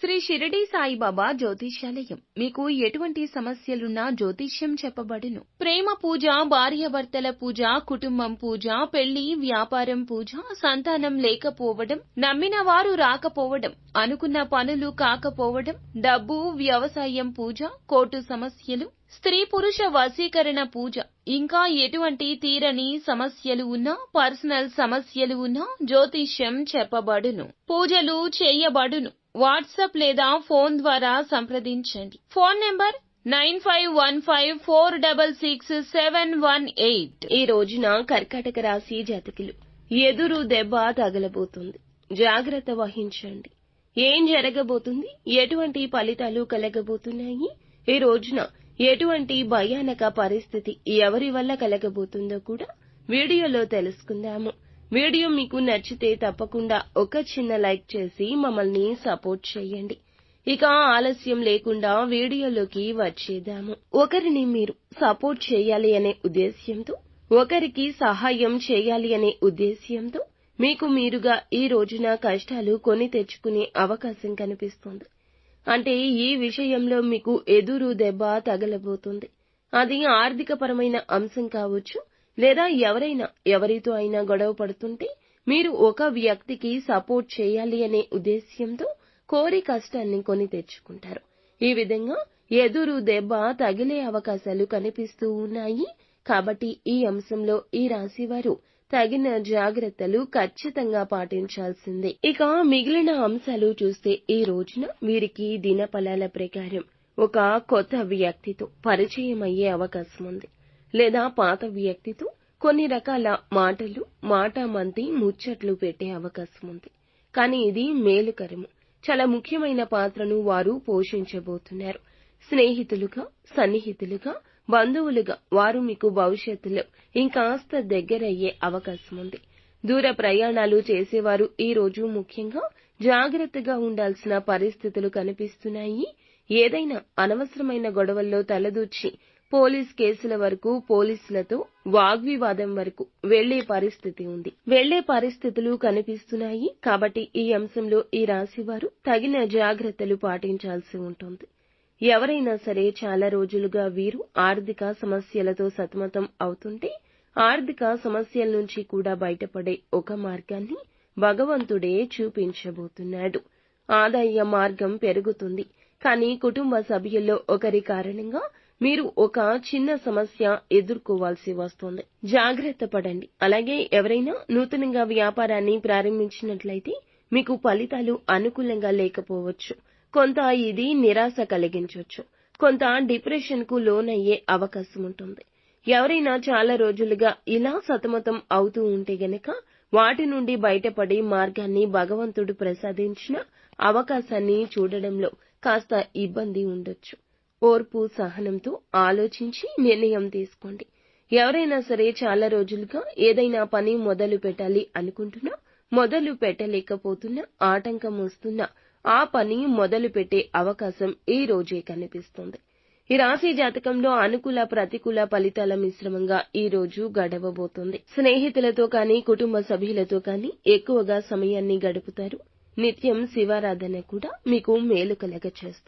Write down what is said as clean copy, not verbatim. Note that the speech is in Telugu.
శ్రీ షిరిడి సాయిబాబా జ్యోతిష్యాలయం మీకు ఎటువంటి సమస్యలున్నా జ్యోతిష్యం చెప్పబడును. ప్రేమ పూజ, భార్యాభర్తల పూజ, కుటుంబం పూజ, పెళ్లి, వ్యాపారం పూజ, సంతానం లేకపోవడం, నమ్మిన వారు రాకపోవడం, అనుకున్న పనులు కాకపోవడం, డబ్బు, వ్యవసాయం పూజ, కోర్టు సమస్యలు, స్త్రీ పురుష వశీకరణ పూజ, ఇంకా ఎటువంటి తీరని సమస్యలు ఉన్నా, పర్సనల్ సమస్యలు ఉన్నా జ్యోతిష్యం చెప్పబడును. పూజలు చేయబడును. వాట్సాప్ లేదా ఫోన్ ద్వారా సంప్రదించండి. Phone number 9515466718. ఈ రోజున కర్కాటక రాశి జాతకులు ఎదురు దెబ్బ తగలబోతుంది. జాగ్రత్త వహించండి. ఏం జరగబోతుంది, ఎటువంటి ఫలితాలు కలగబోతున్నాయి, ఈ రోజున ఎటువంటి భయానక పరిస్థితి ఎవరి వల్ల కలగబోతుందో కూడా వీడియోలో తెలుసుకుందాము. వీడియో మీకు నచ్చితే తప్పకుండా ఒక చిన్న లైక్ చేసి మమ్మల్ని సపోర్ట్ చేయండి. ఇక ఆలస్యం లేకుండా వీడియోలోకి వచ్చేద్దాము. ఒకరిని మీరు సపోర్ట్ చేయాలి అనే ఉద్దేశ్యంతో, ఒకరికి సహాయం చేయాలి అనే ఉద్దేశ్యంతో మీకు మీరుగా ఈ రోజున కష్టాలు కొని తెచ్చుకునే అవకాశం కనిపిస్తుంది. అంటే ఈ విషయంలో మీకు ఎదురు దెబ్బ తగలబోతుంది. అది ఆర్థికపరమైన అంశం కావచ్చు, లేదా ఎవరితో అయినా గొడవ పడుతుంటే మీరు ఒక వ్యక్తికి సపోర్ట్ చేయాలి అనే ఉద్దేశ్యంతో కోరి కష్టాన్ని కొని తెచ్చుకుంటారు. ఈ విధంగా ఎదురు దెబ్బ తగిలే అవకాశాలు కనిపిస్తూ ఉన్నాయి. కాబట్టి ఈ అంశంలో ఈ రాశివారు తగిన జాగ్రత్తలు ఖచ్చితంగా పాటించాల్సిందే. ఇక మిగిలిన అంశాలు చూస్తే ఈ రోజున వీరికి దినఫలాల ప్రకారం ఒక కొత్త వ్యక్తితో పరిచయం అయ్యే అవకాశం ఉంది. లేదా పాత వ్యక్తితో కొన్ని రకాల మాటలు, మాటామంతి, ముచ్చట్లు పెట్టే అవకాశం ఉంది. కానీ ఇది మేలుకరము. చాలా ముఖ్యమైన పాత్రను వారు పోషించబోతున్నారు. స్నేహితులుగా, సన్నిహితులుగా, బంధువులుగా వారు మీకు భవిష్యత్తులో ఇంకాస్త దగ్గరయ్యే అవకాశం ఉంది. దూర ప్రయాణాలు చేసేవారు ఈ రోజు ముఖ్యంగా జాగ్రత్తగా ఉండాల్సిన పరిస్థితులు కనిపిస్తున్నాయి. ఏదైనా అనవసరమైన గొడవల్లో తలదూర్చి పోలీస్ కేసుల వరకు, పోలీసులతో వాగ్వివాదం వరకు వెళ్లే పరిస్థితులు కనిపిస్తున్నాయి. కాబట్టి ఈ అంశంలో ఈ రాశివారు తగిన జాగ్రత్తలు పాటించాల్సి ఉంటుంది. ఎవరైనా సరే చాలా రోజులుగా వీరు ఆర్థిక సమస్యలతో సతమతం అవుతుంటే ఆర్థిక సమస్యల నుంచి కూడా బయటపడే ఒక మార్గాన్ని భగవంతుడే చూపించబోతున్నాడు. ఆదాయ మార్గం పెరుగుతుంది. కానీ కుటుంబ సభ్యుల్లో ఒకరి కారణంగా మీరు ఒక చిన్న సమస్య ఎదుర్కోవాల్సి వస్తుంది. జాగ్రత్త పడండి. అలాగే ఎవరైనా నూతనంగా వ్యాపారాన్ని ప్రారంభించినట్లయితే మీకు ఫలితాలు అనుకూలంగా లేకపోవచ్చు. కొంత ఇది నిరాశ కలిగించవచ్చు. కొంత డిప్రెషన్ కు లోనయ్యే అవకాశం ఉంటుంది. ఎవరైనా చాలా రోజులుగా ఇలా సతమతం అవుతూ ఉంటే గనక వాటి నుండి బయటపడే మార్గాన్ని భగవంతుడు ప్రసాదించిన అవకాశాన్ని చూడడంలో కాస్త ఇబ్బంది ఉండొచ్చు. ఓర్పు, సహనంతో ఆలోచించి నిర్ణయం తీసుకోండి. ఎవరైనా సరే చాలా రోజులుగా ఏదైనా పని మొదలు పెట్టాలి అనుకుంటున్నా, మొదలు పెట్టలేకపోతున్నా, ఆటంకం వస్తున్నా ఆ పని మొదలు పెట్టే అవకాశం ఈ రోజే కనిపిస్తుంది. ఈ రాశి జాతకంలో అనుకూల, ప్రతికూల ఫలితాల మిశ్రమంగా ఈ రోజు గడవబోతుంది. స్నేహితులతో కానీ, కుటుంబ సభ్యులతో కానీ ఎక్కువగా సమయాన్ని గడుపుతారు. నిత్యం శివారాధన కూడా మీకు మేలు కలగచేస్తుంది.